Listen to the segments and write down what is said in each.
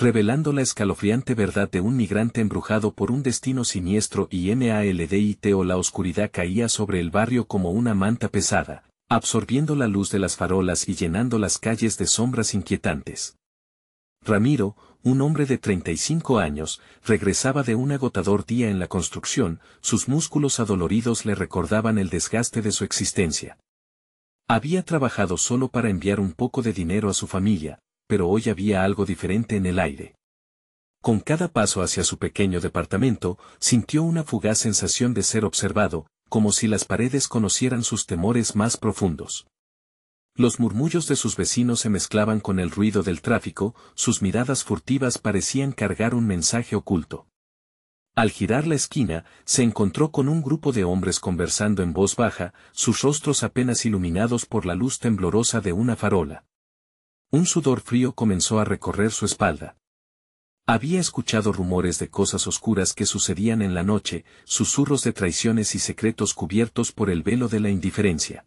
revelando la escalofriante verdad de un migrante embrujado por un destino siniestro y maldito. La oscuridad caía sobre el barrio como una manta pesada, absorbiendo la luz de las farolas y llenando las calles de sombras inquietantes. Ramiro, un hombre de 35 años, regresaba de un agotador día en la construcción, sus músculos adoloridos le recordaban el desgaste de su existencia. Había trabajado solo para enviar un poco de dinero a su familia, pero hoy había algo diferente en el aire. Con cada paso hacia su pequeño departamento, sintió una fugaz sensación de ser observado, como si las paredes conocieran sus temores más profundos. Los murmullos de sus vecinos se mezclaban con el ruido del tráfico, sus miradas furtivas parecían cargar un mensaje oculto. Al girar la esquina, se encontró con un grupo de hombres conversando en voz baja, sus rostros apenas iluminados por la luz temblorosa de una farola. Un sudor frío comenzó a recorrer su espalda. Había escuchado rumores de cosas oscuras que sucedían en la noche, susurros de traiciones y secretos cubiertos por el velo de la indiferencia.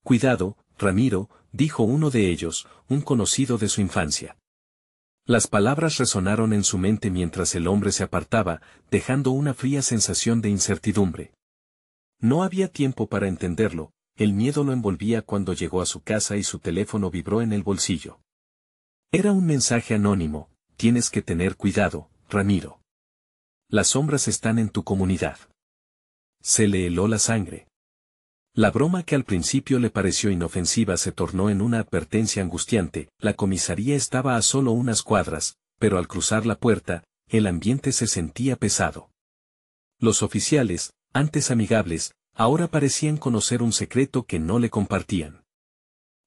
«Cuidado, Ramiro», dijo uno de ellos, un conocido de su infancia. Las palabras resonaron en su mente mientras el hombre se apartaba, dejando una fría sensación de incertidumbre. No había tiempo para entenderlo, el miedo lo envolvía cuando llegó a su casa y su teléfono vibró en el bolsillo. Era un mensaje anónimo: «Tienes que tener cuidado, Ramiro. Las sombras están en tu comunidad». Se le heló la sangre. La broma que al principio le pareció inofensiva se tornó en una advertencia angustiante. La comisaría estaba a solo unas cuadras, pero al cruzar la puerta, el ambiente se sentía pesado. Los oficiales, antes amigables, ahora parecían conocer un secreto que no le compartían.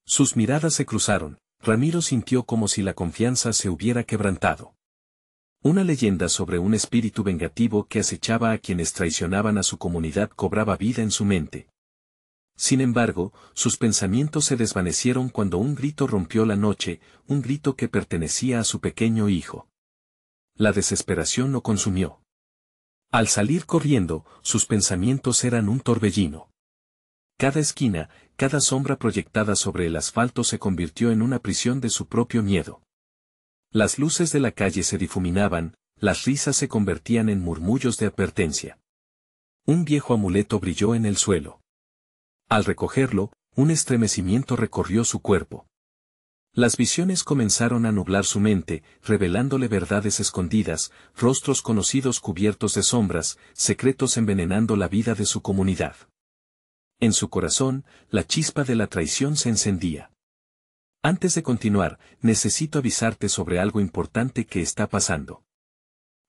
Sus miradas se cruzaron. Ramiro sintió como si la confianza se hubiera quebrantado. Una leyenda sobre un espíritu vengativo que acechaba a quienes traicionaban a su comunidad cobraba vida en su mente. Sin embargo, sus pensamientos se desvanecieron cuando un grito rompió la noche, un grito que pertenecía a su pequeño hijo. La desesperación lo consumió. Al salir corriendo, sus pensamientos eran un torbellino. Cada esquina, cada sombra proyectada sobre el asfalto se convirtió en una prisión de su propio miedo. Las luces de la calle se difuminaban, las risas se convertían en murmullos de advertencia. Un viejo amuleto brilló en el suelo. Al recogerlo, un estremecimiento recorrió su cuerpo. Las visiones comenzaron a nublar su mente, revelándole verdades escondidas, rostros conocidos cubiertos de sombras, secretos envenenando la vida de su comunidad. En su corazón, la chispa de la traición se encendía. Antes de continuar, necesito avisarte sobre algo importante que está pasando.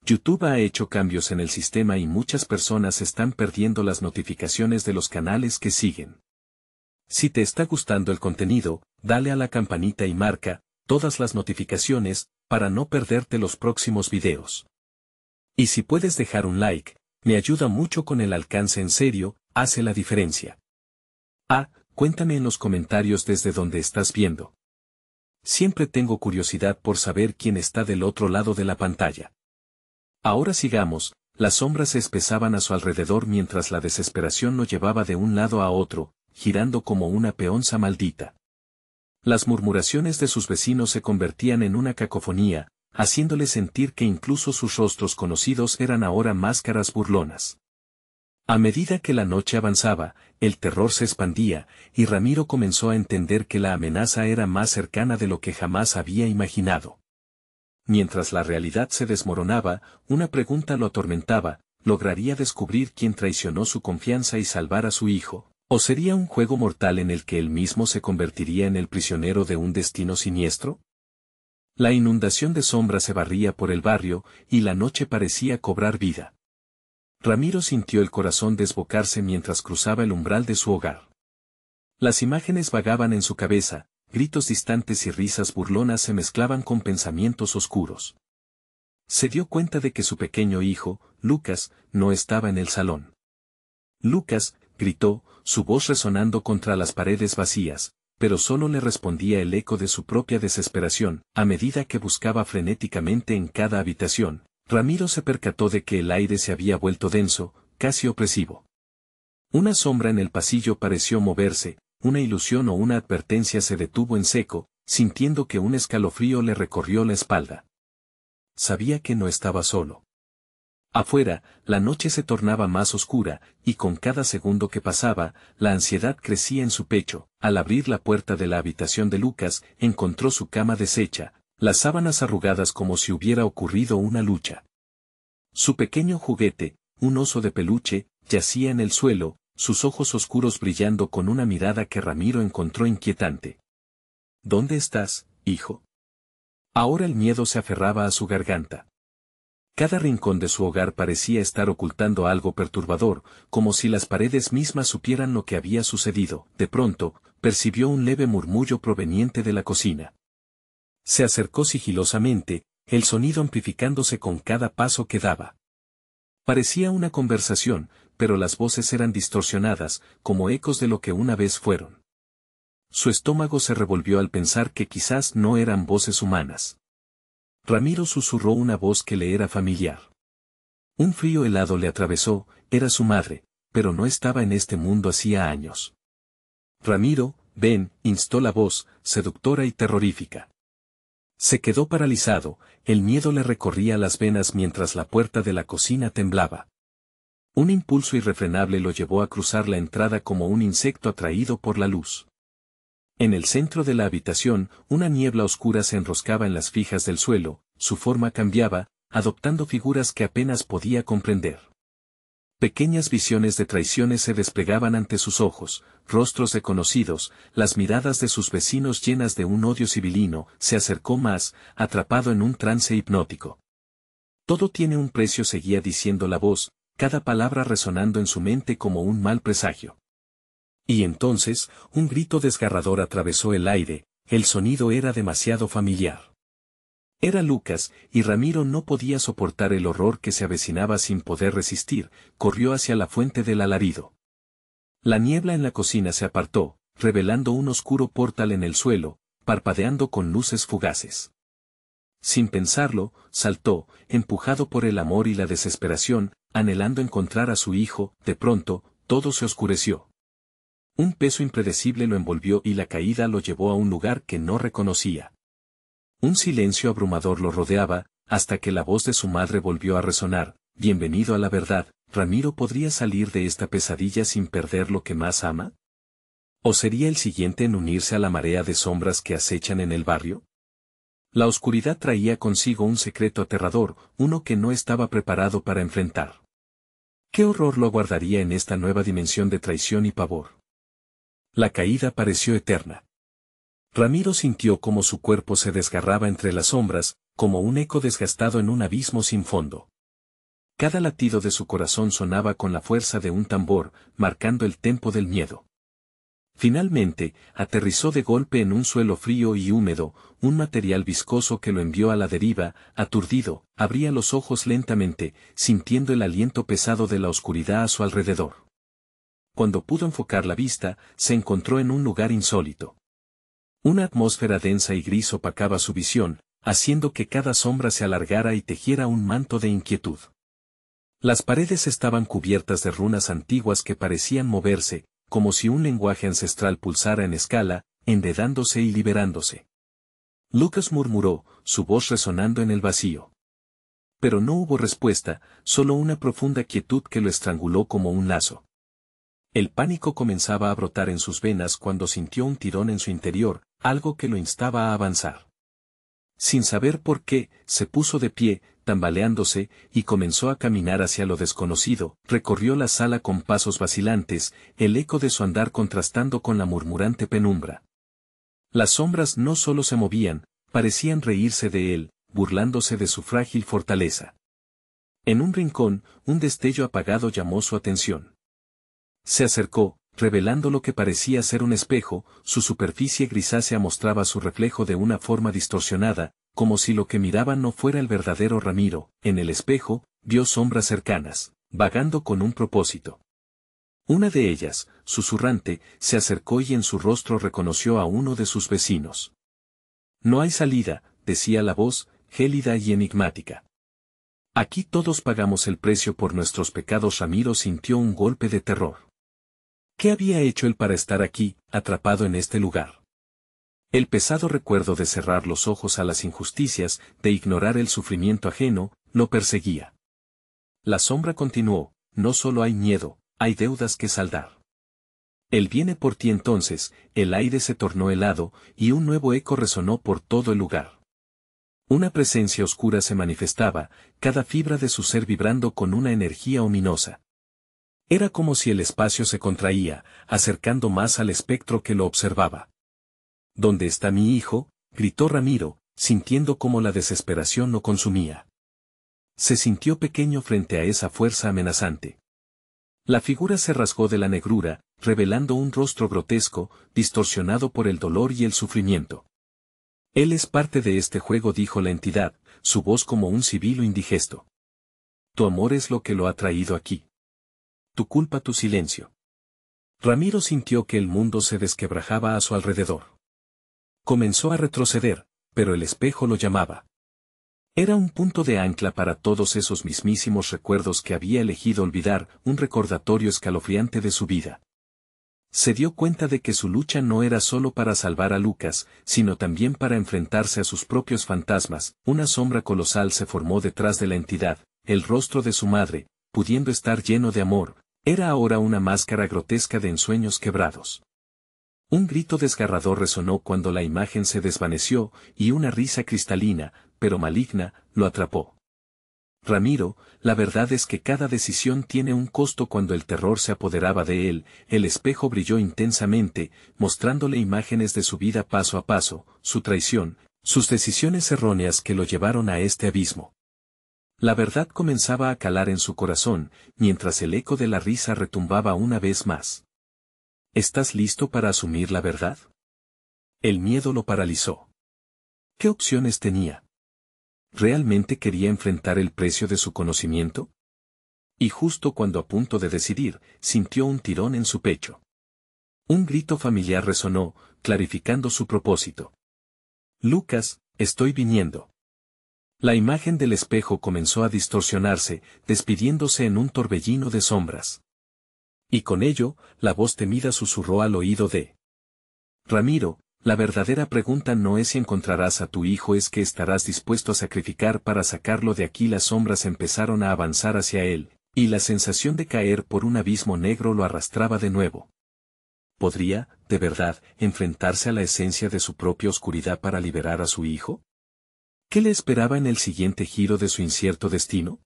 YouTube ha hecho cambios en el sistema y muchas personas están perdiendo las notificaciones de los canales que siguen. Si te está gustando el contenido, dale a la campanita y marca todas las notificaciones para no perderte los próximos videos. Y si puedes dejar un like, me ayuda mucho con el alcance. En serio, hace la diferencia. Cuéntame en los comentarios desde donde estás viendo. Siempre tengo curiosidad por saber quién está del otro lado de la pantalla. Ahora sigamos. Las sombras se espesaban a su alrededor mientras la desesperación lo llevaba de un lado a otro, girando como una peonza maldita. Las murmuraciones de sus vecinos se convertían en una cacofonía, haciéndole sentir que incluso sus rostros conocidos eran ahora máscaras burlonas. A medida que la noche avanzaba, el terror se expandía, y Ramiro comenzó a entender que la amenaza era más cercana de lo que jamás había imaginado. Mientras la realidad se desmoronaba, una pregunta lo atormentaba: ¿lograría descubrir quién traicionó su confianza y salvar a su hijo? ¿O sería un juego mortal en el que él mismo se convertiría en el prisionero de un destino siniestro? La inundación de sombras se barría por el barrio, y la noche parecía cobrar vida. Ramiro sintió el corazón desbocarse mientras cruzaba el umbral de su hogar. Las imágenes vagaban en su cabeza. Gritos distantes y risas burlonas se mezclaban con pensamientos oscuros. Se dio cuenta de que su pequeño hijo, Lucas, no estaba en el salón. «Lucas», gritó, su voz resonando contra las paredes vacías, pero solo le respondía el eco de su propia desesperación. A medida que buscaba frenéticamente en cada habitación, Ramiro se percató de que el aire se había vuelto denso, casi opresivo. Una sombra en el pasillo pareció moverse. Una ilusión o una advertencia se detuvo en seco, sintiendo que un escalofrío le recorrió la espalda. sabía que no estaba solo. Afuera, la noche se tornaba más oscura, y con cada segundo que pasaba, la ansiedad crecía en su pecho. Al abrir la puerta de la habitación de Lucas, encontró su cama deshecha, las sábanas arrugadas como si hubiera ocurrido una lucha. Su pequeño juguete, un oso de peluche, yacía en el suelo, sus ojos oscuros brillando con una mirada que Ramiro encontró inquietante. ¿Dónde estás, hijo? Ahora el miedo se aferraba a su garganta. Cada rincón de su hogar parecía estar ocultando algo perturbador, como si las paredes mismas supieran lo que había sucedido. De pronto, percibió un leve murmullo proveniente de la cocina. Se acercó sigilosamente, el sonido amplificándose con cada paso que daba. Parecía una conversación, pero las voces eran distorsionadas, como ecos de lo que una vez fueron. Su estómago se revolvió al pensar que quizás no eran voces humanas. Ramiro susurró una voz que le era familiar. Un frío helado le atravesó, era su madre, pero no estaba en este mundo hacía años. Ramiro, ven, instó la voz, seductora y terrorífica. Se quedó paralizado, el miedo le recorría las venas mientras la puerta de la cocina temblaba. Un impulso irrefrenable lo llevó a cruzar la entrada como un insecto atraído por la luz. En el centro de la habitación, una niebla oscura se enroscaba en las fijas del suelo, su forma cambiaba, adoptando figuras que apenas podía comprender. Pequeñas visiones de traiciones se desplegaban ante sus ojos, rostros desconocidos, las miradas de sus vecinos llenas de un odio sibilino. Se acercó más, atrapado en un trance hipnótico. Todo tiene un precio, seguía diciendo la voz, cada palabra resonando en su mente como un mal presagio. Y entonces, un grito desgarrador atravesó el aire, el sonido era demasiado familiar. Era Lucas, y Ramiro no podía soportar el horror que se avecinaba sin poder resistir, corrió hacia la fuente del alarido. La niebla en la cocina se apartó, revelando un oscuro portal en el suelo, parpadeando con luces fugaces. Sin pensarlo, saltó, empujado por el amor y la desesperación, anhelando encontrar a su hijo. De pronto, todo se oscureció. Un peso impredecible lo envolvió y la caída lo llevó a un lugar que no reconocía. Un silencio abrumador lo rodeaba, hasta que la voz de su madre volvió a resonar. Bienvenido a la verdad, ¿Ramiro podría salir de esta pesadilla sin perder lo que más ama? ¿O sería el siguiente en unirse a la marea de sombras que acechan en el barrio? La oscuridad traía consigo un secreto aterrador, uno que no estaba preparado para enfrentar. ¿Qué horror lo aguardaría en esta nueva dimensión de traición y pavor? La caída pareció eterna. Ramiro sintió como su cuerpo se desgarraba entre las sombras, como un eco desgastado en un abismo sin fondo. Cada latido de su corazón sonaba con la fuerza de un tambor, marcando el tempo del miedo. Finalmente, aterrizó de golpe en un suelo frío y húmedo, un material viscoso que lo envió a la deriva. Aturdido, abría los ojos lentamente, sintiendo el aliento pesado de la oscuridad a su alrededor. Cuando pudo enfocar la vista, se encontró en un lugar insólito. Una atmósfera densa y gris opacaba su visión, haciendo que cada sombra se alargara y tejiera un manto de inquietud. Las paredes estaban cubiertas de runas antiguas que parecían moverse, como si un lenguaje ancestral pulsara en escala, enredándose y liberándose. Lucas murmuró, su voz resonando en el vacío. Pero no hubo respuesta, solo una profunda quietud que lo estranguló como un lazo. El pánico comenzaba a brotar en sus venas cuando sintió un tirón en su interior, algo que lo instaba a avanzar. Sin saber por qué, se puso de pie, tambaleándose, y comenzó a caminar hacia lo desconocido. Recorrió la sala con pasos vacilantes, el eco de su andar contrastando con la murmurante penumbra. Las sombras no solo se movían, parecían reírse de él, burlándose de su frágil fortaleza. En un rincón, un destello apagado llamó su atención. Se acercó, revelando lo que parecía ser un espejo. Su superficie grisácea mostraba su reflejo de una forma distorsionada, como si lo que miraba no fuera el verdadero Ramiro. En el espejo, vio sombras cercanas, vagando con un propósito. Una de ellas, susurrante, se acercó y en su rostro reconoció a uno de sus vecinos. No hay salida, decía la voz, gélida y enigmática. Aquí todos pagamos el precio por nuestros pecados. Ramiro sintió un golpe de terror. ¿Qué había hecho él para estar aquí, atrapado en este lugar? El pesado recuerdo de cerrar los ojos a las injusticias, de ignorar el sufrimiento ajeno, lo perseguía. La sombra continuó, no solo hay miedo, hay deudas que saldar. Él viene por ti. Entonces, el aire se tornó helado, y un nuevo eco resonó por todo el lugar. Una presencia oscura se manifestaba, cada fibra de su ser vibrando con una energía ominosa. Era como si el espacio se contraía, acercando más al espectro que lo observaba. ¿Dónde está mi hijo?, gritó Ramiro, sintiendo cómo la desesperación lo consumía. Se sintió pequeño frente a esa fuerza amenazante. La figura se rasgó de la negrura, revelando un rostro grotesco, distorsionado por el dolor y el sufrimiento. Él es parte de este juego, dijo la entidad, su voz como un sibilo indigesto. Tu amor es lo que lo ha traído aquí. Tu culpa, tu silencio. Ramiro sintió que el mundo se desquebrajaba a su alrededor. Comenzó a retroceder, pero el espejo lo llamaba. Era un punto de ancla para todos esos mismísimos recuerdos que había elegido olvidar, un recordatorio escalofriante de su vida. Se dio cuenta de que su lucha no era solo para salvar a Lucas, sino también para enfrentarse a sus propios fantasmas. Una sombra colosal se formó detrás de la entidad, el rostro de su madre, pudiendo estar lleno de amor, era ahora una máscara grotesca de ensueños quebrados. Un grito desgarrador resonó cuando la imagen se desvaneció, y una risa cristalina, pero maligna, lo atrapó. Ramiro, la verdad es que cada decisión tiene un costo. Cuando el terror se apoderaba de él, el espejo brilló intensamente, mostrándole imágenes de su vida paso a paso, su traición, sus decisiones erróneas que lo llevaron a este abismo. La verdad comenzaba a calar en su corazón, mientras el eco de la risa retumbaba una vez más. ¿Estás listo para asumir la verdad? El miedo lo paralizó. ¿Qué opciones tenía? ¿Realmente quería enfrentar el precio de su conocimiento? Y justo cuando a punto de decidir, sintió un tirón en su pecho. Un grito familiar resonó, clarificando su propósito. Lucas, estoy viniendo. La imagen del espejo comenzó a distorsionarse, despidiéndose en un torbellino de sombras. Y con ello, la voz temida susurró al oído de Ramiro. La verdadera pregunta no es si encontrarás a tu hijo, es que estarás dispuesto a sacrificar para sacarlo de aquí. Las sombras empezaron a avanzar hacia él, y la sensación de caer por un abismo negro lo arrastraba de nuevo. ¿Podría, de verdad, enfrentarse a la esencia de su propia oscuridad para liberar a su hijo? ¿Qué le esperaba en el siguiente giro de su incierto destino?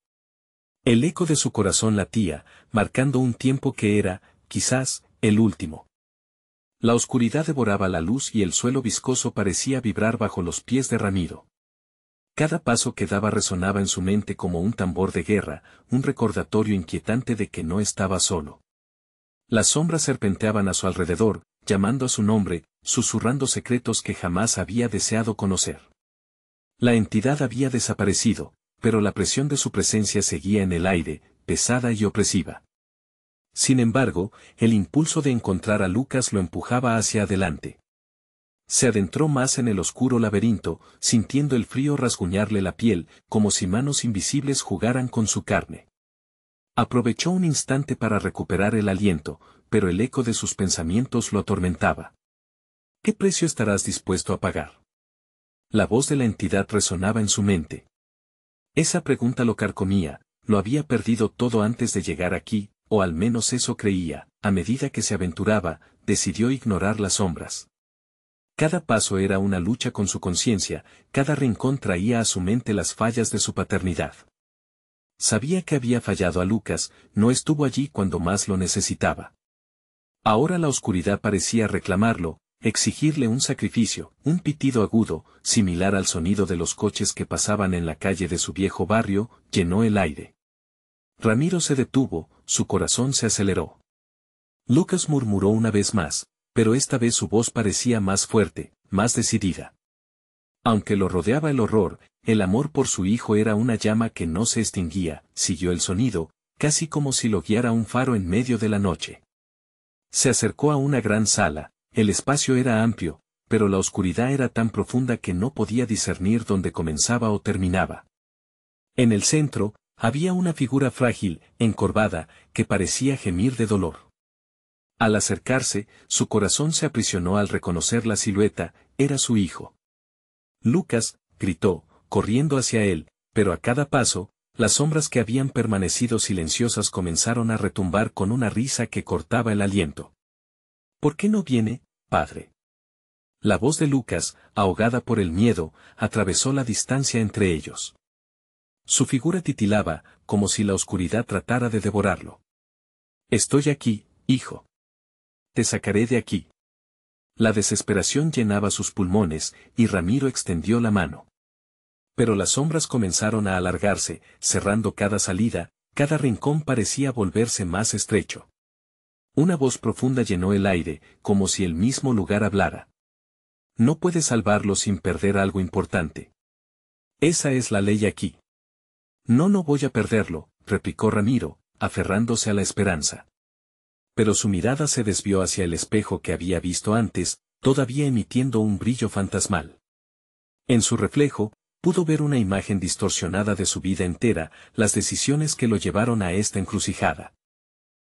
El eco de su corazón latía, marcando un tiempo que era, quizás, el último. La oscuridad devoraba la luz y el suelo viscoso parecía vibrar bajo los pies de Ramiro. Cada paso que daba resonaba en su mente como un tambor de guerra, un recordatorio inquietante de que no estaba solo. Las sombras serpenteaban a su alrededor, llamando a su nombre, susurrando secretos que jamás había deseado conocer. La entidad había desaparecido, pero la presión de su presencia seguía en el aire, pesada y opresiva. Sin embargo, el impulso de encontrar a Lucas lo empujaba hacia adelante. Se adentró más en el oscuro laberinto, sintiendo el frío rasguñarle la piel, como si manos invisibles jugaran con su carne. Aprovechó un instante para recuperar el aliento, pero el eco de sus pensamientos lo atormentaba. ¿Qué precio estarás dispuesto a pagar? La voz de la entidad resonaba en su mente. Esa pregunta lo carcomía, lo había perdido todo antes de llegar aquí, o al menos eso creía. A medida que se aventuraba, decidió ignorar las sombras. Cada paso era una lucha con su conciencia, cada rincón traía a su mente las fallas de su paternidad. Sabía que había fallado a Lucas, no estuvo allí cuando más lo necesitaba. Ahora la oscuridad parecía reclamarlo, exigirle un sacrificio. Un pitido agudo, similar al sonido de los coches que pasaban en la calle de su viejo barrio, llenó el aire. Ramiro se detuvo, su corazón se aceleró. Lucas murmuró una vez más, pero esta vez su voz parecía más fuerte, más decidida. Aunque lo rodeaba el horror, el amor por su hijo era una llama que no se extinguía. Siguió el sonido, casi como si lo guiara un faro en medio de la noche. Se acercó a una gran sala, el espacio era amplio, pero la oscuridad era tan profunda que no podía discernir dónde comenzaba o terminaba. En el centro, había una figura frágil, encorvada, que parecía gemir de dolor. Al acercarse, su corazón se aprisionó al reconocer la silueta, era su hijo. Lucas, gritó, corriendo hacia él, pero a cada paso, las sombras que habían permanecido silenciosas comenzaron a retumbar con una risa que cortaba el aliento. ¿Por qué no viene, padre? La voz de Lucas, ahogada por el miedo, atravesó la distancia entre ellos. Su figura titilaba, como si la oscuridad tratara de devorarlo. Estoy aquí, hijo. Te sacaré de aquí. La desesperación llenaba sus pulmones, y Ramiro extendió la mano. Pero las sombras comenzaron a alargarse, cerrando cada salida, cada rincón parecía volverse más estrecho. Una voz profunda llenó el aire, como si el mismo lugar hablara. No puedes salvarlo sin perder algo importante. Esa es la ley aquí. No voy a perderlo, replicó Ramiro, aferrándose a la esperanza. Pero su mirada se desvió hacia el espejo que había visto antes, todavía emitiendo un brillo fantasmal. En su reflejo, pudo ver una imagen distorsionada de su vida entera, las decisiones que lo llevaron a esta encrucijada.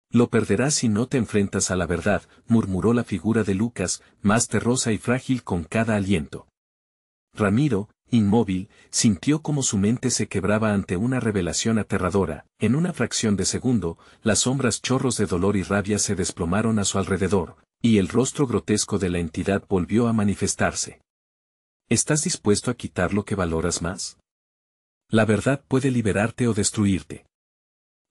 Lo perderás si no te enfrentas a la verdad, murmuró la figura de Lucas, más terrosa y frágil con cada aliento. Ramiro, inmóvil, sintió como su mente se quebraba ante una revelación aterradora. En una fracción de segundo, las sombras chorros de dolor y rabia se desplomaron a su alrededor, y el rostro grotesco de la entidad volvió a manifestarse. ¿Estás dispuesto a quitar lo que valoras más? La verdad puede liberarte o destruirte.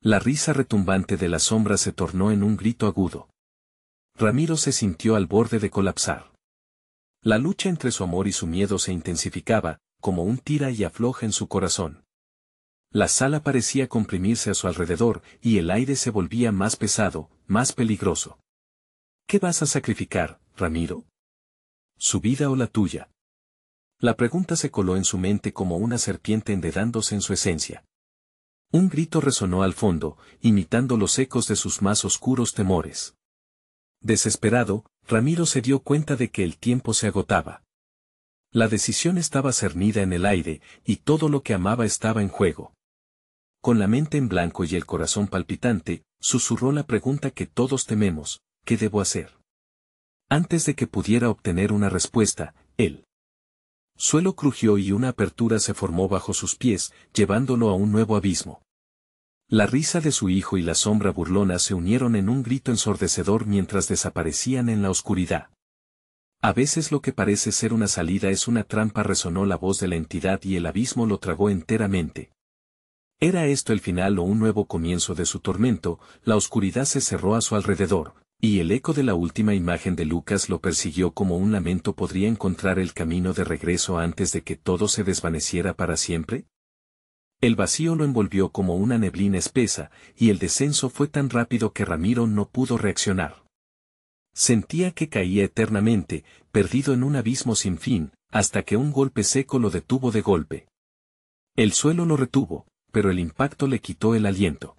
La risa retumbante de la sombra se tornó en un grito agudo. Ramiro se sintió al borde de colapsar. La lucha entre su amor y su miedo se intensificaba, como un tira y afloja en su corazón. La sala parecía comprimirse a su alrededor, y el aire se volvía más pesado, más peligroso. ¿Qué vas a sacrificar, Ramiro? ¿Su vida o la tuya? La pregunta se coló en su mente como una serpiente enredándose en su esencia. Un grito resonó al fondo, imitando los ecos de sus más oscuros temores. Desesperado, Ramiro se dio cuenta de que el tiempo se agotaba. La decisión estaba cernida en el aire, y todo lo que amaba estaba en juego. Con la mente en blanco y el corazón palpitante, susurró la pregunta que todos tememos: ¿qué debo hacer? Antes de que pudiera obtener una respuesta, el suelo crujió y una apertura se formó bajo sus pies, llevándolo a un nuevo abismo. La risa de su hijo y la sombra burlona se unieron en un grito ensordecedor mientras desaparecían en la oscuridad. A veces lo que parece ser una salida es una trampa, resonó la voz de la entidad y el abismo lo tragó enteramente. ¿Era esto el final o un nuevo comienzo de su tormento? La oscuridad se cerró a su alrededor, y el eco de la última imagen de Lucas lo persiguió como un lamento. ¿Podría encontrar el camino de regreso antes de que todo se desvaneciera para siempre? El vacío lo envolvió como una neblina espesa, y el descenso fue tan rápido que Ramiro no pudo reaccionar. Sentía que caía eternamente, perdido en un abismo sin fin, hasta que un golpe seco lo detuvo de golpe. El suelo lo retuvo, pero el impacto le quitó el aliento.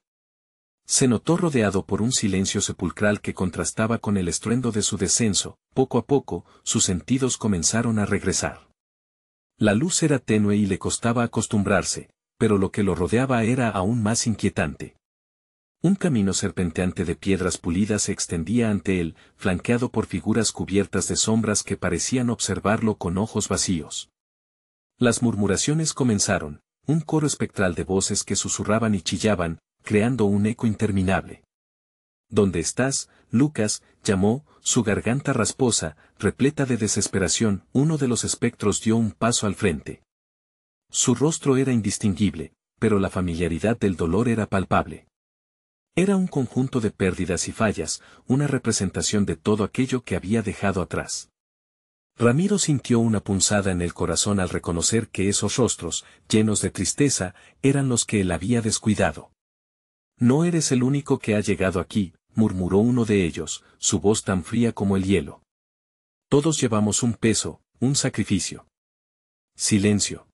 Se notó rodeado por un silencio sepulcral que contrastaba con el estruendo de su descenso. Poco a poco, sus sentidos comenzaron a regresar. La luz era tenue y le costaba acostumbrarse, pero lo que lo rodeaba era aún más inquietante. Un camino serpenteante de piedras pulidas se extendía ante él, flanqueado por figuras cubiertas de sombras que parecían observarlo con ojos vacíos. Las murmuraciones comenzaron, un coro espectral de voces que susurraban y chillaban, creando un eco interminable. ¿Dónde estás, Lucas?, llamó, su garganta rasposa, repleta de desesperación. Uno de los espectros dio un paso al frente. Su rostro era indistinguible, pero la familiaridad del dolor era palpable. Era un conjunto de pérdidas y fallas, una representación de todo aquello que había dejado atrás. Ramiro sintió una punzada en el corazón al reconocer que esos rostros, llenos de tristeza, eran los que él había descuidado. No eres el único que ha llegado aquí, murmuró uno de ellos, su voz tan fría como el hielo. Todos llevamos un peso, un sacrificio. Silencio.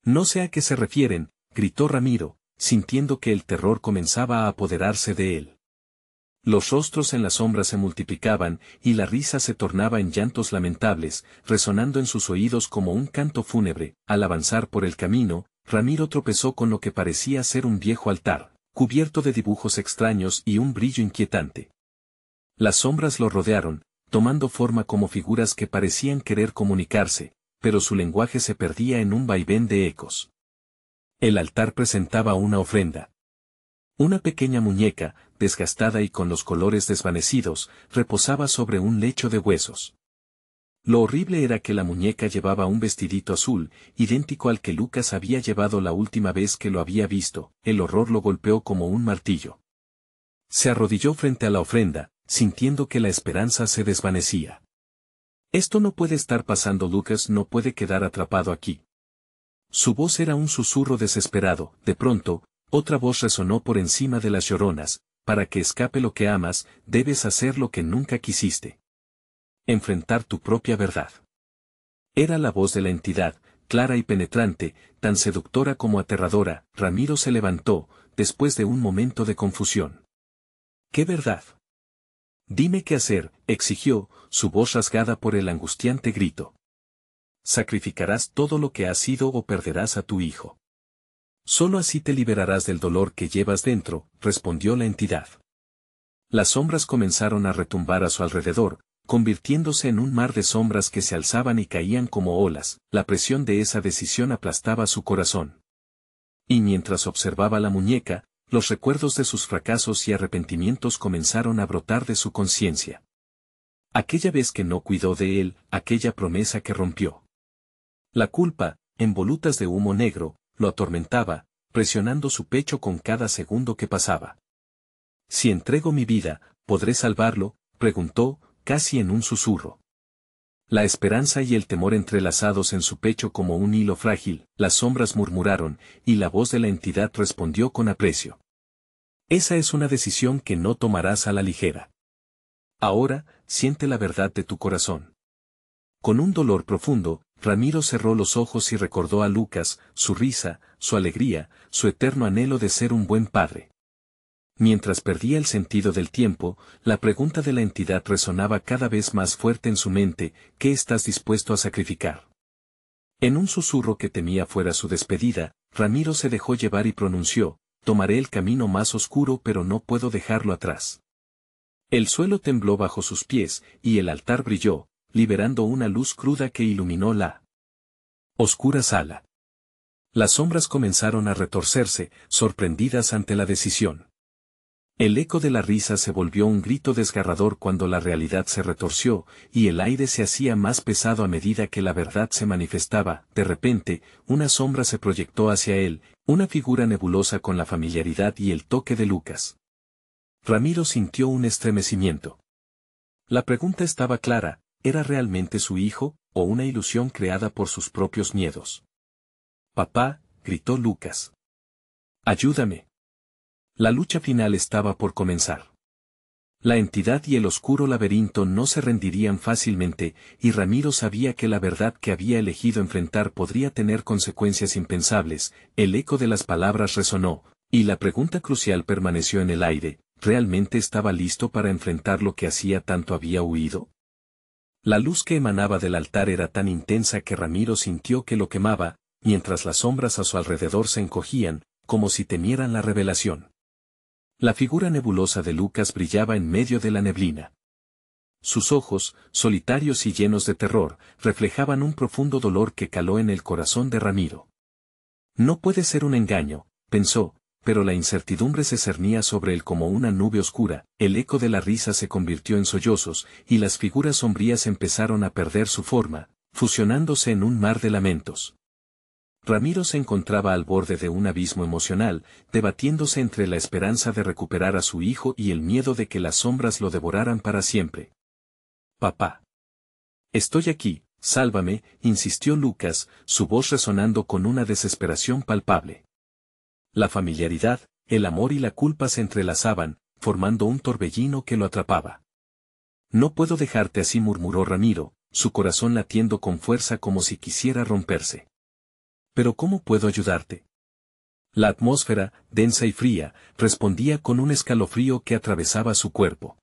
No sé a qué se refieren, gritó Ramiro, sintiendo que el terror comenzaba a apoderarse de él. Los rostros en la sombra se multiplicaban, y la risa se tornaba en llantos lamentables, resonando en sus oídos como un canto fúnebre. Al avanzar por el camino, Ramiro tropezó con lo que parecía ser un viejo altar, cubierto de dibujos extraños y un brillo inquietante. Las sombras lo rodearon, tomando forma como figuras que parecían querer comunicarse, pero su lenguaje se perdía en un vaivén de ecos. El altar presentaba una ofrenda. Una pequeña muñeca, desgastada y con los colores desvanecidos, reposaba sobre un lecho de huesos. Lo horrible era que la muñeca llevaba un vestidito azul, idéntico al que Lucas había llevado la última vez que lo había visto. El horror lo golpeó como un martillo. Se arrodilló frente a la ofrenda, sintiendo que la esperanza se desvanecía. Esto no puede estar pasando, Lucas no puede quedar atrapado aquí. Su voz era un susurro desesperado. De pronto, otra voz resonó por encima de las lloronas: para que escape lo que amas, debes hacer lo que nunca quisiste. Enfrentar tu propia verdad. Era la voz de la entidad, clara y penetrante, tan seductora como aterradora. Ramiro se levantó, después de un momento de confusión. ¿Qué verdad? Dime qué hacer, exigió, su voz rasgada por el angustiante grito. Sacrificarás todo lo que has sido o perderás a tu hijo. Solo así te liberarás del dolor que llevas dentro, respondió la entidad. Las sombras comenzaron a retumbar a su alrededor, convirtiéndose en un mar de sombras que se alzaban y caían como olas. La presión de esa decisión aplastaba su corazón. Y mientras observaba la muñeca, los recuerdos de sus fracasos y arrepentimientos comenzaron a brotar de su conciencia. Aquella vez que no cuidó de él, aquella promesa que rompió. La culpa, en volutas de humo negro, lo atormentaba, presionando su pecho con cada segundo que pasaba. Si entrego mi vida, ¿podré salvarlo?, preguntó, casi en un susurro. La esperanza y el temor entrelazados en su pecho como un hilo frágil. Las sombras murmuraron, y la voz de la entidad respondió con aprecio. Esa es una decisión que no tomarás a la ligera. Ahora, siente la verdad de tu corazón. Con un dolor profundo, Ramiro cerró los ojos y recordó a Lucas, su risa, su alegría, su eterno anhelo de ser un buen padre. Mientras perdía el sentido del tiempo, la pregunta de la entidad resonaba cada vez más fuerte en su mente: ¿qué estás dispuesto a sacrificar? En un susurro que temía fuera su despedida, Ramiro se dejó llevar y pronunció: tomaré el camino más oscuro, pero no puedo dejarlo atrás. El suelo tembló bajo sus pies, y el altar brilló, liberando una luz cruda que iluminó la oscura sala. Las sombras comenzaron a retorcerse, sorprendidas ante la decisión. El eco de la risa se volvió un grito desgarrador cuando la realidad se retorció, y el aire se hacía más pesado a medida que la verdad se manifestaba. De repente, una sombra se proyectó hacia él, una figura nebulosa con la familiaridad y el toque de Lucas. Ramiro sintió un estremecimiento. La pregunta estaba clara: ¿era realmente su hijo, o una ilusión creada por sus propios miedos? «Papá», gritó Lucas. «Ayúdame». La lucha final estaba por comenzar. La entidad y el oscuro laberinto no se rendirían fácilmente, y Ramiro sabía que la verdad que había elegido enfrentar podría tener consecuencias impensables. El eco de las palabras resonó, y la pregunta crucial permaneció en el aire: ¿realmente estaba listo para enfrentar lo que hacía tanto había huido? La luz que emanaba del altar era tan intensa que Ramiro sintió que lo quemaba, mientras las sombras a su alrededor se encogían, como si temieran la revelación. La figura nebulosa de Lucas brillaba en medio de la neblina. Sus ojos, solitarios y llenos de terror, reflejaban un profundo dolor que caló en el corazón de Ramiro. No puede ser un engaño, pensó, pero la incertidumbre se cernía sobre él como una nube oscura. El eco de la risa se convirtió en sollozos, y las figuras sombrías empezaron a perder su forma, fusionándose en un mar de lamentos. Ramiro se encontraba al borde de un abismo emocional, debatiéndose entre la esperanza de recuperar a su hijo y el miedo de que las sombras lo devoraran para siempre. «Papá. Estoy aquí, sálvame», insistió Lucas, su voz resonando con una desesperación palpable. La familiaridad, el amor y la culpa se entrelazaban, formando un torbellino que lo atrapaba. «No puedo dejarte así», murmuró Ramiro, su corazón latiendo con fuerza como si quisiera romperse. «¿Pero cómo puedo ayudarte?». La atmósfera, densa y fría, respondía con un escalofrío que atravesaba su cuerpo.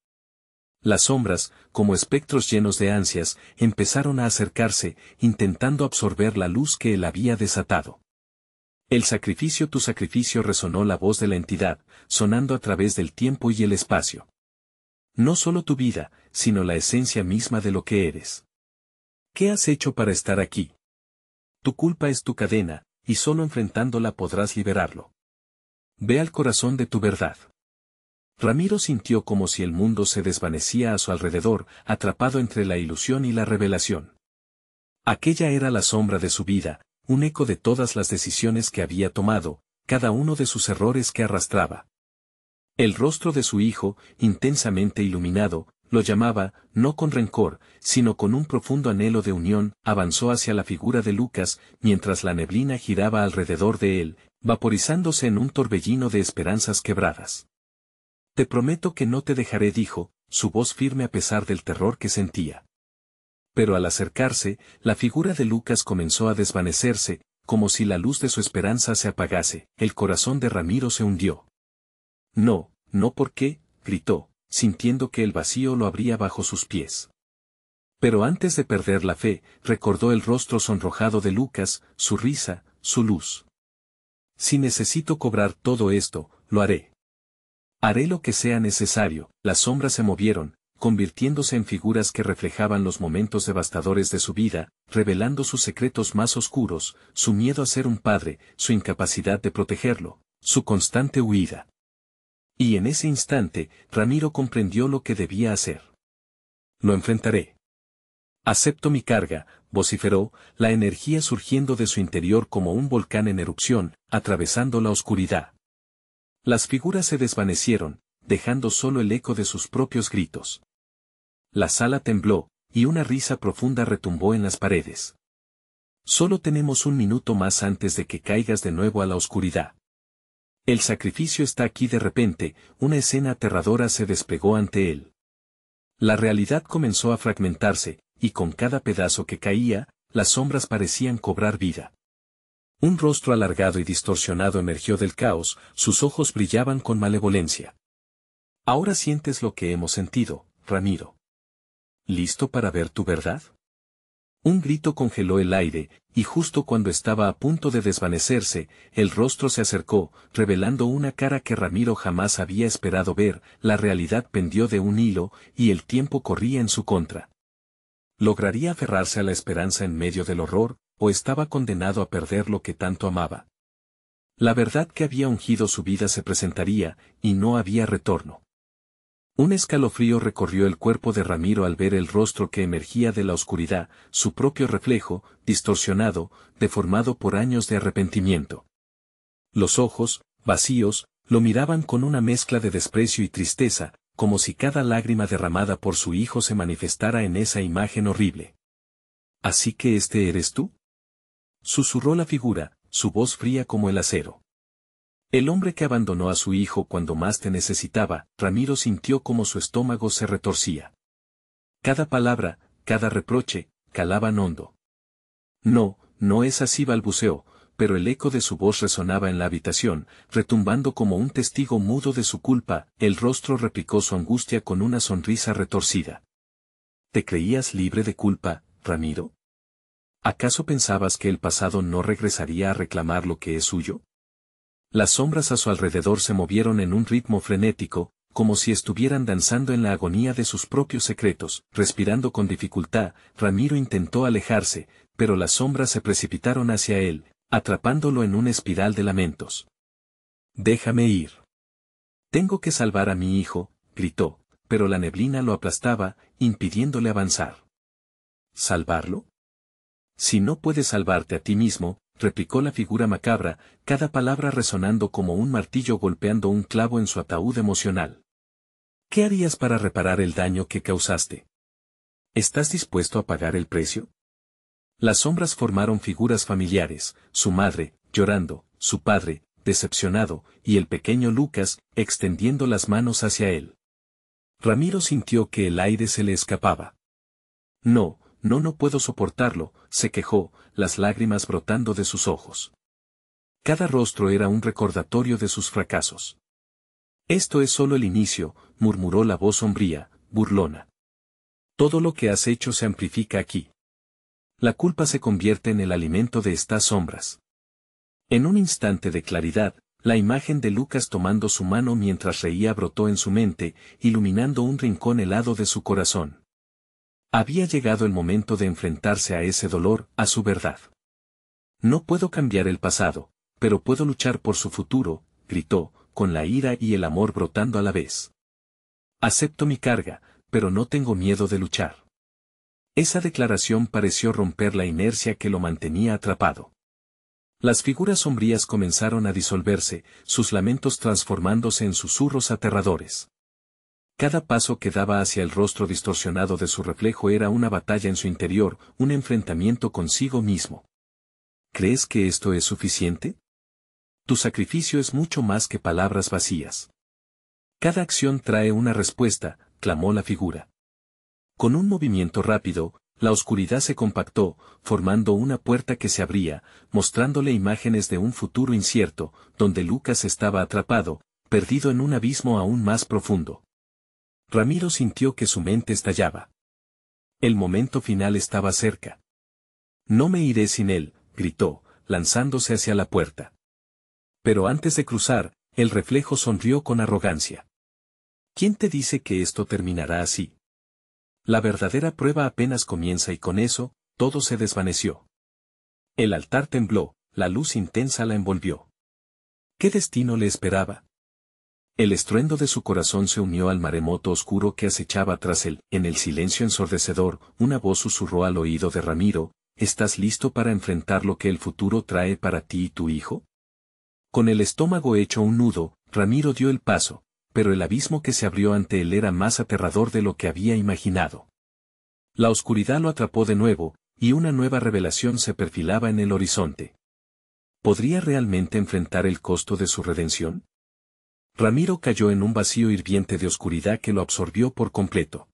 Las sombras, como espectros llenos de ansias, empezaron a acercarse, intentando absorber la luz que él había desatado. «El sacrificio, tu sacrificio», resonó la voz de la entidad, sonando a través del tiempo y el espacio. No solo tu vida, sino la esencia misma de lo que eres. ¿Qué has hecho para estar aquí? Tu culpa es tu cadena, y solo enfrentándola podrás liberarlo. Ve al corazón de tu verdad. Ramiro sintió como si el mundo se desvanecía a su alrededor, atrapado entre la ilusión y la revelación. Aquella era la sombra de su vida, un eco de todas las decisiones que había tomado, cada uno de sus errores que arrastraba. El rostro de su hijo, intensamente iluminado, lo llamaba, no con rencor, sino con un profundo anhelo de unión, avanzó hacia la figura de Lucas, mientras la neblina giraba alrededor de él, vaporizándose en un torbellino de esperanzas quebradas. Te prometo que no te dejaré, dijo, su voz firme a pesar del terror que sentía. Pero al acercarse, la figura de Lucas comenzó a desvanecerse, como si la luz de su esperanza se apagase, el corazón de Ramiro se hundió. No, no, ¿por qué?, gritó, sintiendo que el vacío lo abría bajo sus pies. Pero antes de perder la fe, recordó el rostro sonrojado de Lucas, su risa, su luz. Si necesito cobrar todo esto, lo haré. Haré lo que sea necesario. Las sombras se movieron, convirtiéndose en figuras que reflejaban los momentos devastadores de su vida, revelando sus secretos más oscuros, su miedo a ser un padre, su incapacidad de protegerlo, su constante huida. Y en ese instante, Ramiro comprendió lo que debía hacer. Lo enfrentaré. Acepto mi carga, vociferó, la energía surgiendo de su interior como un volcán en erupción, atravesando la oscuridad. Las figuras se desvanecieron, dejando solo el eco de sus propios gritos. La sala tembló, y una risa profunda retumbó en las paredes. Solo tenemos un minuto más antes de que caigas de nuevo a la oscuridad. El sacrificio está aquí. De repente, una escena aterradora se desplegó ante él. La realidad comenzó a fragmentarse, y con cada pedazo que caía, las sombras parecían cobrar vida. Un rostro alargado y distorsionado emergió del caos, sus ojos brillaban con malevolencia. Ahora sientes lo que hemos sentido, Ramiro. ¿Listo para ver tu verdad? Un grito congeló el aire, y justo cuando estaba a punto de desvanecerse, el rostro se acercó, revelando una cara que Ramiro jamás había esperado ver. La realidad pendió de un hilo, y el tiempo corría en su contra. ¿Lograría aferrarse a la esperanza en medio del horror, o estaba condenado a perder lo que tanto amaba? La verdad que había ungido su vida se presentaría, y no había retorno. Un escalofrío recorrió el cuerpo de Ramiro al ver el rostro que emergía de la oscuridad, su propio reflejo, distorsionado, deformado por años de arrepentimiento. Los ojos, vacíos, lo miraban con una mezcla de desprecio y tristeza, como si cada lágrima derramada por su hijo se manifestara en esa imagen horrible. ¿Así que este eres tú?, susurró la figura, su voz fría como el acero. El hombre que abandonó a su hijo cuando más te necesitaba. Ramiro sintió como su estómago se retorcía. Cada palabra, cada reproche, calaban hondo. No, no es así, balbuceó, pero el eco de su voz resonaba en la habitación, retumbando como un testigo mudo de su culpa. El rostro replicó su angustia con una sonrisa retorcida. ¿Te creías libre de culpa, Ramiro? ¿Acaso pensabas que el pasado no regresaría a reclamar lo que es suyo? Las sombras a su alrededor se movieron en un ritmo frenético, como si estuvieran danzando en la agonía de sus propios secretos. Respirando con dificultad, Ramiro intentó alejarse, pero las sombras se precipitaron hacia él, atrapándolo en una espiral de lamentos. «Déjame ir. Tengo que salvar a mi hijo», gritó, pero la neblina lo aplastaba, impidiéndole avanzar. ¿Salvarlo? Si no puedes salvarte a ti mismo, replicó la figura macabra, cada palabra resonando como un martillo golpeando un clavo en su ataúd emocional. ¿Qué harías para reparar el daño que causaste? ¿Estás dispuesto a pagar el precio? Las sombras formaron figuras familiares, su madre, llorando, su padre, decepcionado, y el pequeño Lucas, extendiendo las manos hacia él. Ramiro sintió que el aire se le escapaba. No puedo soportarlo, se quejó, las lágrimas brotando de sus ojos. Cada rostro era un recordatorio de sus fracasos. Esto es solo el inicio, murmuró la voz sombría, burlona. Todo lo que has hecho se amplifica aquí. La culpa se convierte en el alimento de estas sombras. En un instante de claridad, La imagen de Lucas tomando su mano mientras reía brotó en su mente, iluminando un rincón helado de su corazón. Había llegado el momento de enfrentarse a ese dolor, a su verdad. No puedo cambiar el pasado, pero puedo luchar por su futuro, gritó, con la ira y el amor brotando a la vez. Acepto mi carga, pero no tengo miedo de luchar. Esa declaración pareció romper la inercia que lo mantenía atrapado. Las figuras sombrías comenzaron a disolverse, sus lamentos transformándose en susurros aterradores. Cada paso que daba hacia el rostro distorsionado de su reflejo era una batalla en su interior, un enfrentamiento consigo mismo. ¿Crees que esto es suficiente? Tu sacrificio es mucho más que palabras vacías. Cada acción trae una respuesta, clamó la figura. Con un movimiento rápido, la oscuridad se compactó, formando una puerta que se abría, mostrándole imágenes de un futuro incierto, donde Lucas estaba atrapado, perdido en un abismo aún más profundo. Ramiro sintió que su mente estallaba. El momento final estaba cerca. No me iré sin él, gritó, lanzándose hacia la puerta. Pero antes de cruzar, el reflejo sonrió con arrogancia. ¿Quién te dice que esto terminará así? La verdadera prueba apenas comienza y con eso, todo se desvaneció. El altar tembló, la luz intensa la envolvió. ¿Qué destino le esperaba? El estruendo de su corazón se unió al maremoto oscuro que acechaba tras él. En el silencio ensordecedor, una voz susurró al oído de Ramiro: ¿estás listo para enfrentar lo que el futuro trae para ti y tu hijo? Con el estómago hecho un nudo, Ramiro dio el paso, pero el abismo que se abrió ante él era más aterrador de lo que había imaginado. La oscuridad lo atrapó de nuevo, y una nueva revelación se perfilaba en el horizonte. ¿Podría realmente enfrentar el costo de su redención? Ramiro cayó en un vacío hirviente de oscuridad que lo absorbió por completo.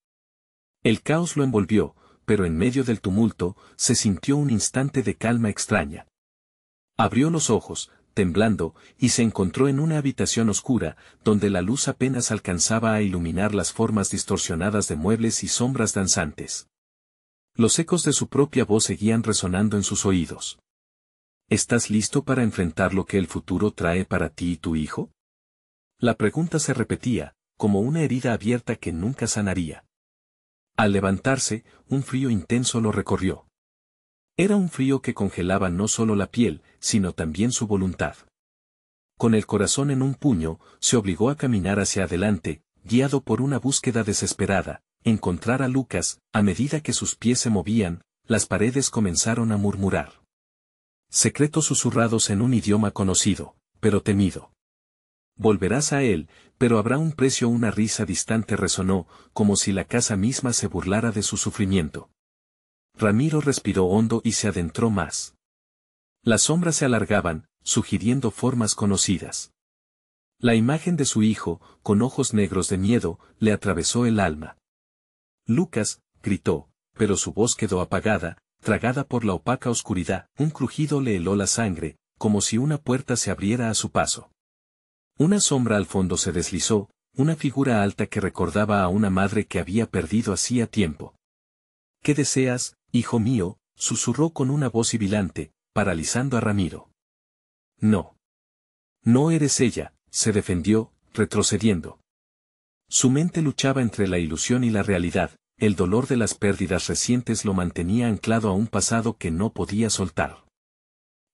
El caos lo envolvió, pero en medio del tumulto, se sintió un instante de calma extraña. Abrió los ojos, temblando, y se encontró en una habitación oscura, donde la luz apenas alcanzaba a iluminar las formas distorsionadas de muebles y sombras danzantes. Los ecos de su propia voz seguían resonando en sus oídos. ¿Estás listo para enfrentar lo que el futuro trae para ti y tu hijo? La pregunta se repetía, como una herida abierta que nunca sanaría. Al levantarse, un frío intenso lo recorrió. Era un frío que congelaba no solo la piel, sino también su voluntad. Con el corazón en un puño, se obligó a caminar hacia adelante, guiado por una búsqueda desesperada, encontrar a Lucas. A medida que sus pies se movían, las paredes comenzaron a murmurar. Secretos susurrados en un idioma conocido, pero temido. Volverás a él, pero habrá un precio. Una risa distante resonó, como si la casa misma se burlara de su sufrimiento. Ramiro respiró hondo y se adentró más. Las sombras se alargaban, sugiriendo formas conocidas. La imagen de su hijo, con ojos negros de miedo, le atravesó el alma. Lucas, gritó, pero su voz quedó apagada, tragada por la opaca oscuridad. Un crujido le heló la sangre, como si una puerta se abriera a su paso. Una sombra al fondo se deslizó, una figura alta que recordaba a una madre que había perdido hacía tiempo. ¿Qué deseas, hijo mío?, susurró con una voz sibilante, paralizando a Ramiro. No. No eres ella, se defendió, retrocediendo. Su mente luchaba entre la ilusión y la realidad, el dolor de las pérdidas recientes lo mantenía anclado a un pasado que no podía soltar.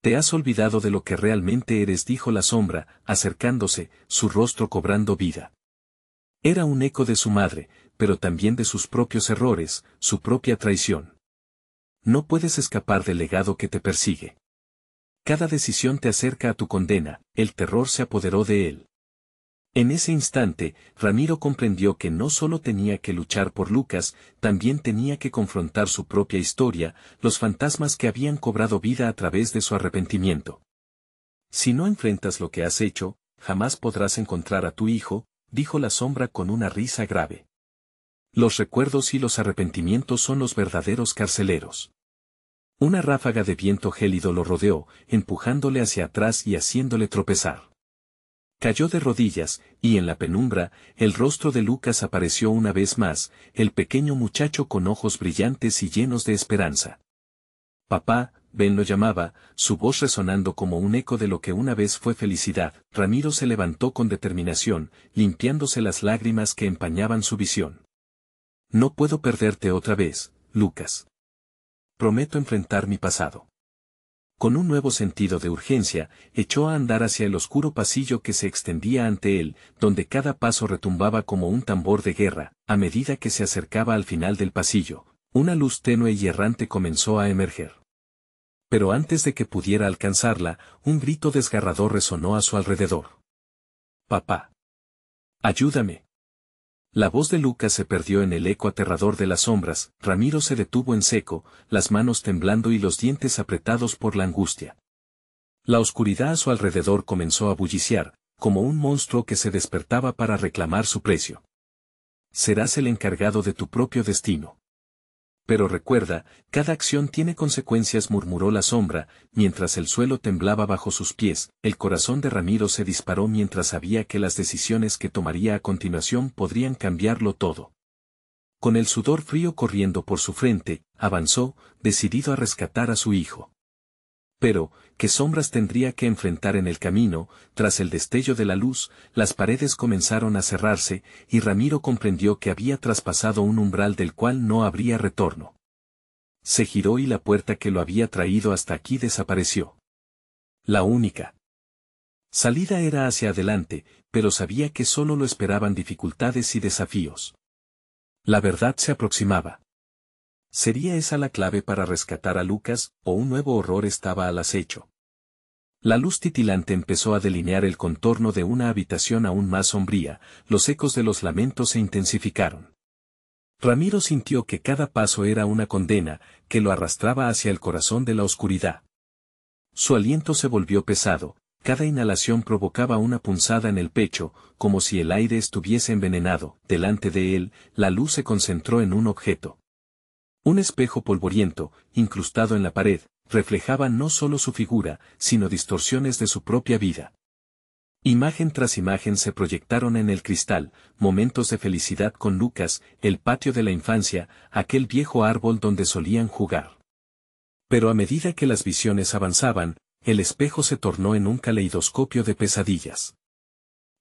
Te has olvidado de lo que realmente eres, dijo la sombra, acercándose, su rostro cobrando vida. Era un eco de su madre, pero también de sus propios errores, su propia traición. No puedes escapar del legado que te persigue. Cada decisión te acerca a tu condena. El terror se apoderó de él. En ese instante, Ramiro comprendió que no solo tenía que luchar por Lucas, también tenía que confrontar su propia historia, los fantasmas que habían cobrado vida a través de su arrepentimiento. Si no enfrentas lo que has hecho, jamás podrás encontrar a tu hijo, dijo la sombra con una risa grave. Los recuerdos y los arrepentimientos son los verdaderos carceleros. Una ráfaga de viento gélido lo rodeó, empujándole hacia atrás y haciéndole tropezar. Cayó de rodillas, y en la penumbra, el rostro de Lucas apareció una vez más, el pequeño muchacho con ojos brillantes y llenos de esperanza. Papá, Ben lo llamaba, su voz resonando como un eco de lo que una vez fue felicidad. Ramiro se levantó con determinación, limpiándose las lágrimas que empañaban su visión. No puedo perderte otra vez, Lucas. Prometo enfrentar mi pasado. Con un nuevo sentido de urgencia, echó a andar hacia el oscuro pasillo que se extendía ante él, donde cada paso retumbaba como un tambor de guerra. A medida que se acercaba al final del pasillo, una luz tenue y errante comenzó a emerger. Pero antes de que pudiera alcanzarla, un grito desgarrador resonó a su alrededor. «Papá. Ayúdame». La voz de Lucas se perdió en el eco aterrador de las sombras. Ramiro se detuvo en seco, las manos temblando y los dientes apretados por la angustia. La oscuridad a su alrededor comenzó a bulliciar, como un monstruo que se despertaba para reclamar su precio. «Serás el encargado de tu propio destino». «Pero recuerda, cada acción tiene consecuencias», murmuró la sombra, mientras el suelo temblaba bajo sus pies. El corazón de Ramiro se disparó mientras sabía que las decisiones que tomaría a continuación podrían cambiarlo todo. Con el sudor frío corriendo por su frente, avanzó, decidido a rescatar a su hijo. Pero, ¿qué sombras tendría que enfrentar en el camino? Tras el destello de la luz, las paredes comenzaron a cerrarse, y Ramiro comprendió que había traspasado un umbral del cual no habría retorno. Se giró y la puerta que lo había traído hasta aquí desapareció. La única salida era hacia adelante, pero sabía que solo lo esperaban dificultades y desafíos. La verdad se aproximaba. ¿Sería esa la clave para rescatar a Lucas, o un nuevo horror estaba al acecho? La luz titilante empezó a delinear el contorno de una habitación aún más sombría. Los ecos de los lamentos se intensificaron. Ramiro sintió que cada paso era una condena, que lo arrastraba hacia el corazón de la oscuridad. Su aliento se volvió pesado, cada inhalación provocaba una punzada en el pecho, como si el aire estuviese envenenado. Delante de él, la luz se concentró en un objeto. Un espejo polvoriento, incrustado en la pared, reflejaba no solo su figura, sino distorsiones de su propia vida. Imagen tras imagen se proyectaron en el cristal, momentos de felicidad con Lucas, el patio de la infancia, aquel viejo árbol donde solían jugar. Pero a medida que las visiones avanzaban, el espejo se tornó en un caleidoscopio de pesadillas.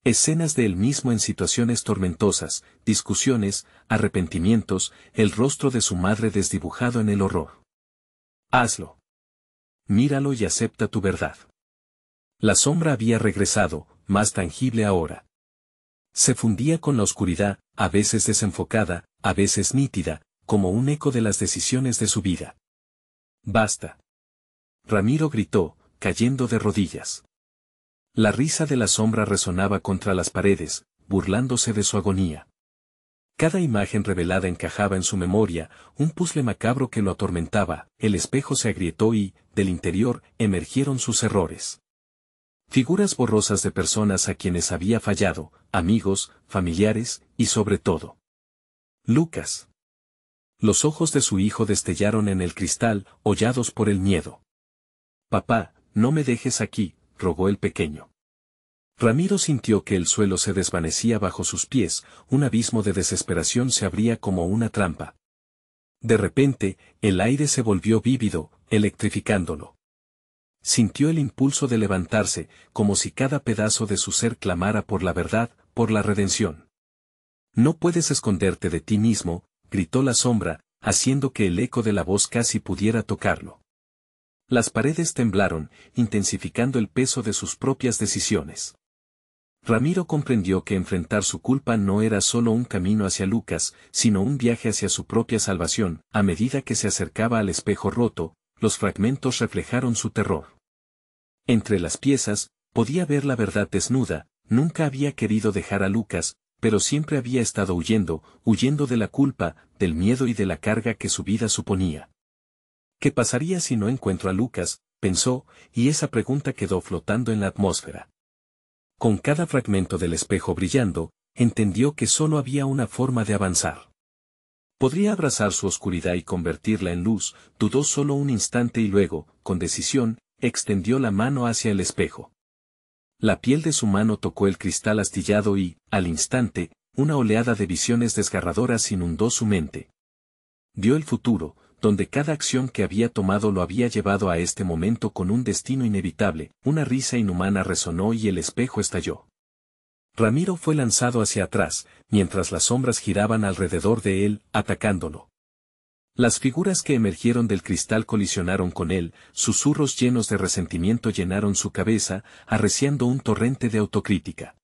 Escenas de él mismo en situaciones tormentosas, discusiones, arrepentimientos, el rostro de su madre desdibujado en el horror. Hazlo. Míralo y acepta tu verdad. La sombra había regresado, más tangible ahora. Se fundía con la oscuridad, a veces desenfocada, a veces nítida, como un eco de las decisiones de su vida. «Basta». Ramiro gritó, cayendo de rodillas. La risa de la sombra resonaba contra las paredes, burlándose de su agonía. Cada imagen revelada encajaba en su memoria, un puzzle macabro que lo atormentaba. El espejo se agrietó y, del interior, emergieron sus errores. Figuras borrosas de personas a quienes había fallado, amigos, familiares, y sobre todo, Lucas. Los ojos de su hijo destellaron en el cristal, hollados por el miedo. «Papá, no me dejes aquí», rogó el pequeño. Ramiro sintió que el suelo se desvanecía bajo sus pies, un abismo de desesperación se abría como una trampa. De repente, el aire se volvió vívido, electrificándolo. Sintió el impulso de levantarse, como si cada pedazo de su ser clamara por la verdad, por la redención. «No puedes esconderte de ti mismo», gritó la sombra, haciendo que el eco de la voz casi pudiera tocarlo. Las paredes temblaron, intensificando el peso de sus propias decisiones. Ramiro comprendió que enfrentar su culpa no era solo un camino hacia Lucas, sino un viaje hacia su propia salvación. A medida que se acercaba al espejo roto, los fragmentos reflejaron su terror. Entre las piezas, podía ver la verdad desnuda. Nunca había querido dejar a Lucas, pero siempre había estado huyendo de la culpa, del miedo y de la carga que su vida suponía. «¿Qué pasaría si no encuentro a Lucas?», pensó, y esa pregunta quedó flotando en la atmósfera. Con cada fragmento del espejo brillando, entendió que solo había una forma de avanzar. Podría abrazar su oscuridad y convertirla en luz. Dudó solo un instante y luego, con decisión, extendió la mano hacia el espejo. La piel de su mano tocó el cristal astillado y, al instante, una oleada de visiones desgarradoras inundó su mente. Vio el futuro, donde cada acción que había tomado lo había llevado a este momento con un destino inevitable. Una risa inhumana resonó y el espejo estalló. Ramiro fue lanzado hacia atrás, mientras las sombras giraban alrededor de él, atacándolo. Las figuras que emergieron del cristal colisionaron con él, susurros llenos de resentimiento llenaron su cabeza, arreciando un torrente de autocrítica.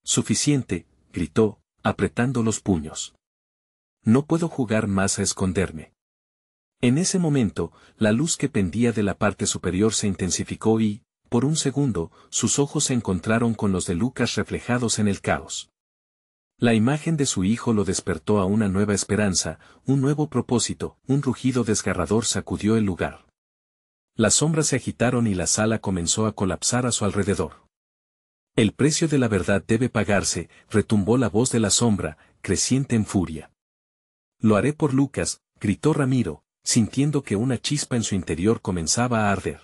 «Suficiente», gritó, apretando los puños. «No puedo jugar más a esconderme». En ese momento, la luz que pendía de la parte superior se intensificó y, por un segundo, sus ojos se encontraron con los de Lucas reflejados en el caos. La imagen de su hijo lo despertó a una nueva esperanza, un nuevo propósito. Un rugido desgarrador sacudió el lugar. Las sombras se agitaron y la sala comenzó a colapsar a su alrededor. «El precio de la verdad debe pagarse», retumbó la voz de la sombra, creciente en furia. «Lo haré por Lucas», gritó Ramiro, sintiendo que una chispa en su interior comenzaba a arder.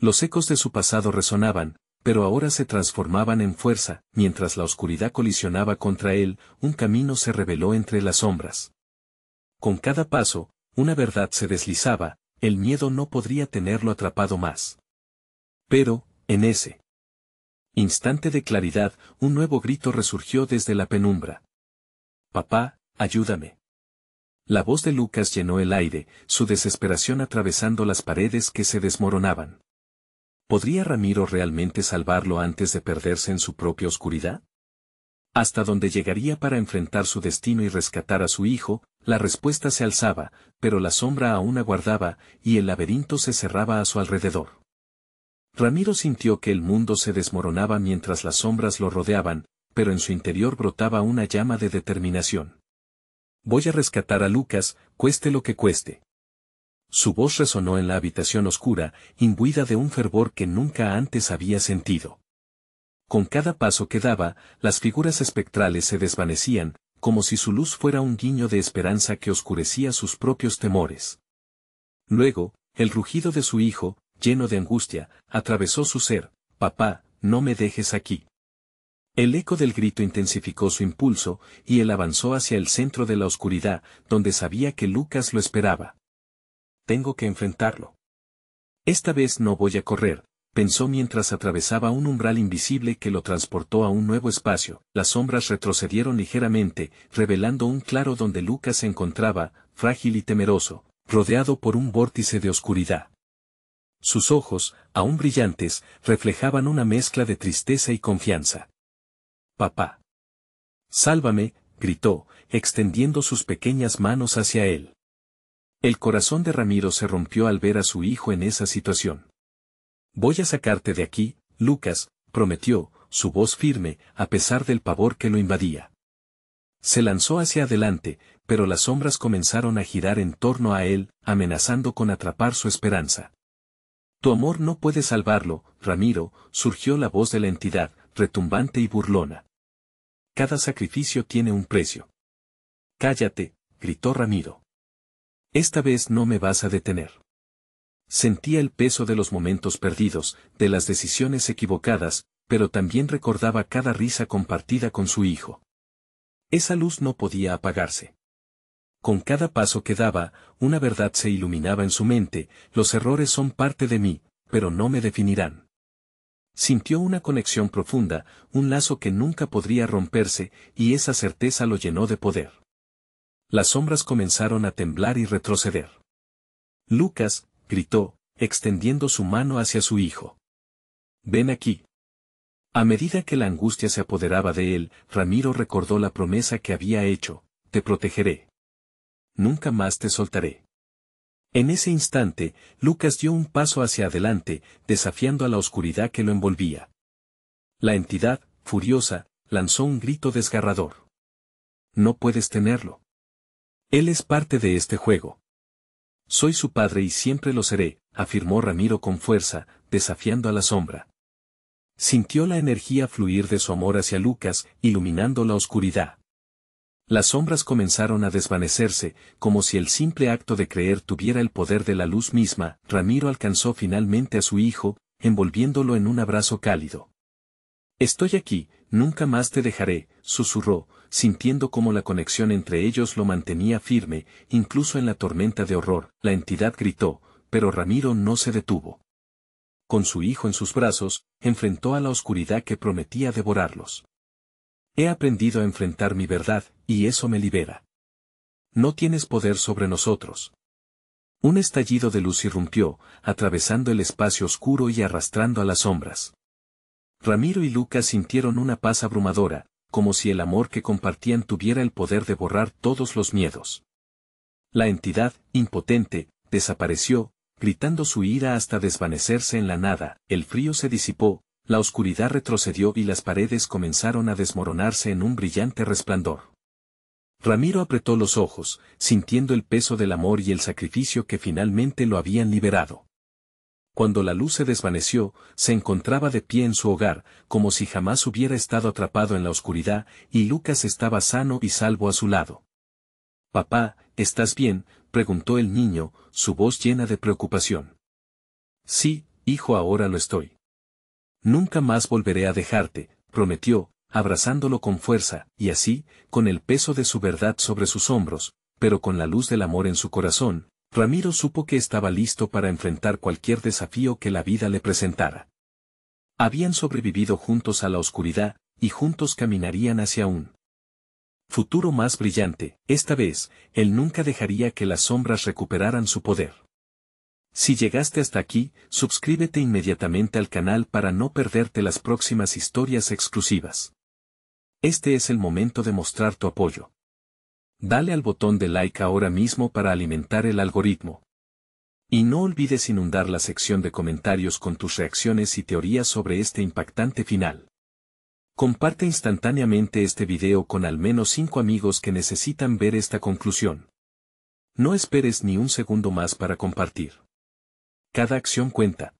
Los ecos de su pasado resonaban, pero ahora se transformaban en fuerza. Mientras la oscuridad colisionaba contra él, un camino se reveló entre las sombras. Con cada paso, una verdad se deslizaba, el miedo no podría tenerlo atrapado más. Pero, en ese instante de claridad, un nuevo grito resurgió desde la penumbra. «Papá, ayúdame». La voz de Lucas llenó el aire, su desesperación atravesando las paredes que se desmoronaban. ¿Podría Ramiro realmente salvarlo antes de perderse en su propia oscuridad? ¿Hasta dónde llegaría para enfrentar su destino y rescatar a su hijo? La respuesta se alzaba, pero la sombra aún aguardaba, y el laberinto se cerraba a su alrededor. Ramiro sintió que el mundo se desmoronaba mientras las sombras lo rodeaban, pero en su interior brotaba una llama de determinación. «Voy a rescatar a Lucas, cueste lo que cueste». Su voz resonó en la habitación oscura, imbuida de un fervor que nunca antes había sentido. Con cada paso que daba, las figuras espectrales se desvanecían, como si su luz fuera un guiño de esperanza que oscurecía sus propios temores. Luego, el rugido de su hijo, lleno de angustia, atravesó su ser. «Papá, no me dejes aquí». El eco del grito intensificó su impulso, y él avanzó hacia el centro de la oscuridad, donde sabía que Lucas lo esperaba. «Tengo que enfrentarlo. Esta vez no voy a correr», pensó mientras atravesaba un umbral invisible que lo transportó a un nuevo espacio. Las sombras retrocedieron ligeramente, revelando un claro donde Lucas se encontraba, frágil y temeroso, rodeado por un vórtice de oscuridad. Sus ojos, aún brillantes, reflejaban una mezcla de tristeza y confianza. «Papá. Sálvame», gritó, extendiendo sus pequeñas manos hacia él. El corazón de Ramiro se rompió al ver a su hijo en esa situación. «Voy a sacarte de aquí, Lucas», prometió, su voz firme, a pesar del pavor que lo invadía. Se lanzó hacia adelante, pero las sombras comenzaron a girar en torno a él, amenazando con atrapar su esperanza. «Tu amor no puede salvarlo, Ramiro», surgió la voz de la entidad, retumbante y burlona. «Cada sacrificio tiene un precio». «Cállate», gritó Ramiro. «Esta vez no me vas a detener». Sentía el peso de los momentos perdidos, de las decisiones equivocadas, pero también recordaba cada risa compartida con su hijo. Esa luz no podía apagarse. Con cada paso que daba, una verdad se iluminaba en su mente: los errores son parte de mí, pero no me definirán. Sintió una conexión profunda, un lazo que nunca podría romperse, y esa certeza lo llenó de poder. Las sombras comenzaron a temblar y retroceder. «Lucas», gritó, extendiendo su mano hacia su hijo. «Ven aquí». A medida que la angustia se apoderaba de él, Ramiro recordó la promesa que había hecho: «Te protegeré. Nunca más te soltaré». En ese instante, Lucas dio un paso hacia adelante, desafiando a la oscuridad que lo envolvía. La entidad, furiosa, lanzó un grito desgarrador. «No puedes tenerlo. Él es parte de este juego». «Soy su padre y siempre lo seré», afirmó Ramiro con fuerza, desafiando a la sombra. Sintió la energía fluir de su amor hacia Lucas, iluminando la oscuridad. Las sombras comenzaron a desvanecerse, como si el simple acto de creer tuviera el poder de la luz misma. Ramiro alcanzó finalmente a su hijo, envolviéndolo en un abrazo cálido. «Estoy aquí», Nunca más te dejaré, susurró, sintiendo cómo la conexión entre ellos lo mantenía firme, incluso en la tormenta de horror. La entidad gritó, pero Ramiro no se detuvo. Con su hijo en sus brazos, enfrentó a la oscuridad que prometía devorarlos. He aprendido a enfrentar mi verdad, y eso me libera. No tienes poder sobre nosotros. Un estallido de luz irrumpió, atravesando el espacio oscuro y arrastrando a las sombras. Ramiro y Lucas sintieron una paz abrumadora, como si el amor que compartían tuviera el poder de borrar todos los miedos. La entidad, impotente, desapareció, gritando su ira hasta desvanecerse en la nada. El frío se disipó, la oscuridad retrocedió y las paredes comenzaron a desmoronarse en un brillante resplandor. Ramiro apretó los ojos, sintiendo el peso del amor y el sacrificio que finalmente lo habían liberado. Cuando la luz se desvaneció, se encontraba de pie en su hogar, como si jamás hubiera estado atrapado en la oscuridad, y Lucas estaba sano y salvo a su lado. «Papá, ¿estás bien?», preguntó el niño, su voz llena de preocupación. «Sí, hijo, ahora lo estoy. Nunca más volveré a dejarte», prometió, abrazándolo con fuerza, y así, con el peso de su verdad sobre sus hombros, pero con la luz del amor en su corazón, Ramiro supo que estaba listo para enfrentar cualquier desafío que la vida le presentara. Habían sobrevivido juntos a la oscuridad, y juntos caminarían hacia un futuro más brillante. Esta vez, él nunca dejaría que las sombras recuperaran su poder. Si llegaste hasta aquí, suscríbete inmediatamente al canal para no perderte las próximas historias exclusivas. Este es el momento de mostrar tu apoyo. Dale al botón de like ahora mismo para alimentar el algoritmo. Y no olvides inundar la sección de comentarios con tus reacciones y teorías sobre este impactante final. Comparte instantáneamente este video con al menos 5 amigos que necesitan ver esta conclusión. No esperes ni un segundo más para compartir. Cada acción cuenta.